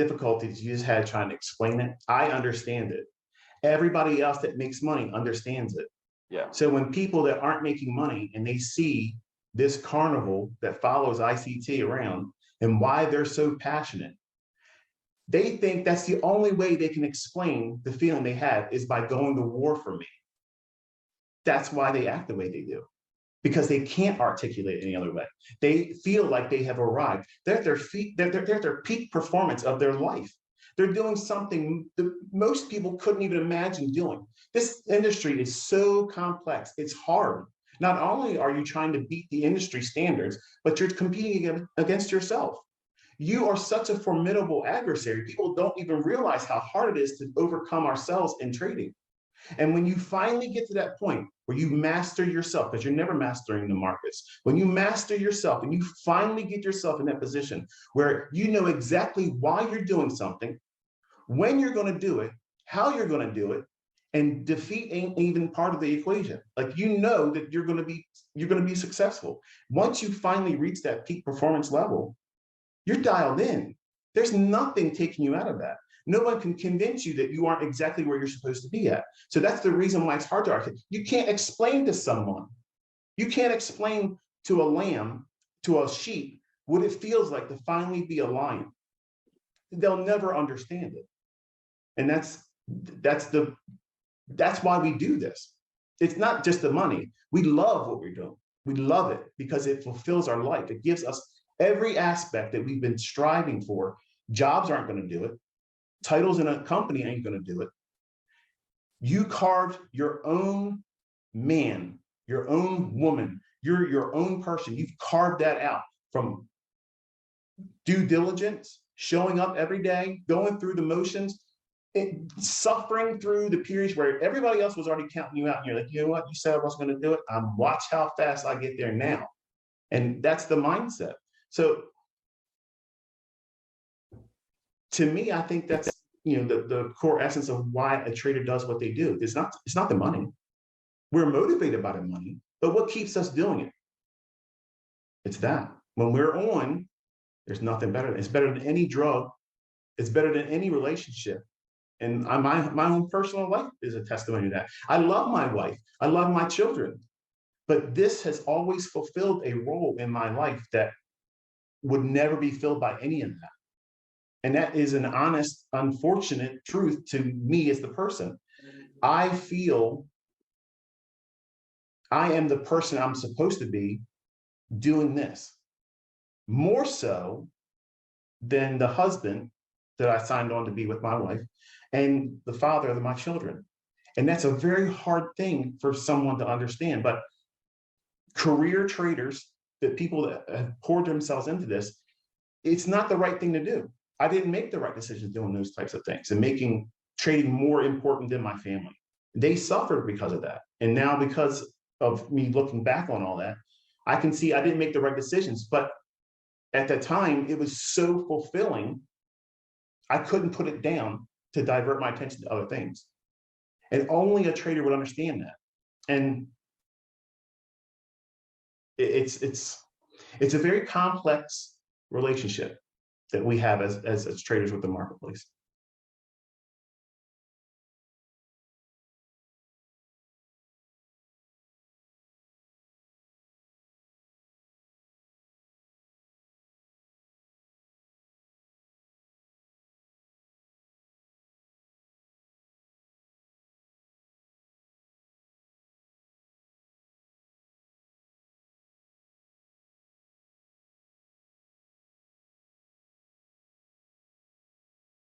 difficulties you just had trying to explain it, I understand it. Everybody else that makes money understands it. Yeah. So when people that aren't making money and they see this carnival that follows ICT around and why they're so passionate, they think that's the only way they can explain the feeling they have is by going to war for me. That's why they act the way they do, because they can't articulate any other way. They feel like they have arrived. They're at their feet, they're at their peak performance of their life. They're doing something that most people couldn't even imagine doing. This industry is so complex. It's hard. Not only are you trying to beat the industry standards, but you're competing against yourself. You are such a formidable adversary. People don't even realize how hard it is to overcome ourselves in trading. And when you finally get to that point where you master yourself, because you're never mastering the markets, when you master yourself and you finally get yourself in that position where you know exactly why you're doing something, when you're going to do it, how you're going to do it, and defeat ain't even part of the equation. Like, you know that you're going to be successful. Once you finally reach that peak performance level, you're dialed in. There's nothing taking you out of that. No one can convince you that you aren't exactly where you're supposed to be at. So that's the reason why it's hard to articulate. You can't explain to someone. You can't explain to a lamb, to a sheep, what it feels like to finally be a lion. They'll never understand it. And that's why we do this. It's not just the money. We love what we're doing. We love it because it fulfills our life. It gives us every aspect that we've been striving for. Jobs aren't going to do it. Titles in a company ain't going to do it. You carved your own man, your own woman, you're your own person. You've carved that out from due diligence, showing up every day, going through the motions, suffering through the periods where everybody else was already counting you out. And you're like, you know what? You said I wasn't going to do it. Watch how fast I get there now. And that's the mindset. So to me, I think that's, the core essence of why a trader does what they do. It's not the money. We're motivated by the money, but what keeps us doing it? It's that. When we're on, there's nothing better. It's better than any drug. It's better than any relationship. And my own personal life is a testimony to that. I love my wife. I love my children. But this has always fulfilled a role in my life that would never be filled by any of that. And that is an honest, unfortunate truth to me as the person. I feel I am the person I'm supposed to be doing this, more so than the husband that I signed on to be with my wife and the father of my children. And that's a very hard thing for someone to understand. But career traders, the people that have poured themselves into this, it's not the right thing to do. I didn't make the right decision doing those types of things and making trading more important than my family. They suffered because of that. And now, because of me looking back on all that, I can see I didn't make the right decisions. But at the time, it was so fulfilling, I couldn't put it down to divert my attention to other things. And only a trader would understand that. And it's a very complex relationship that we have as traders with the marketplace.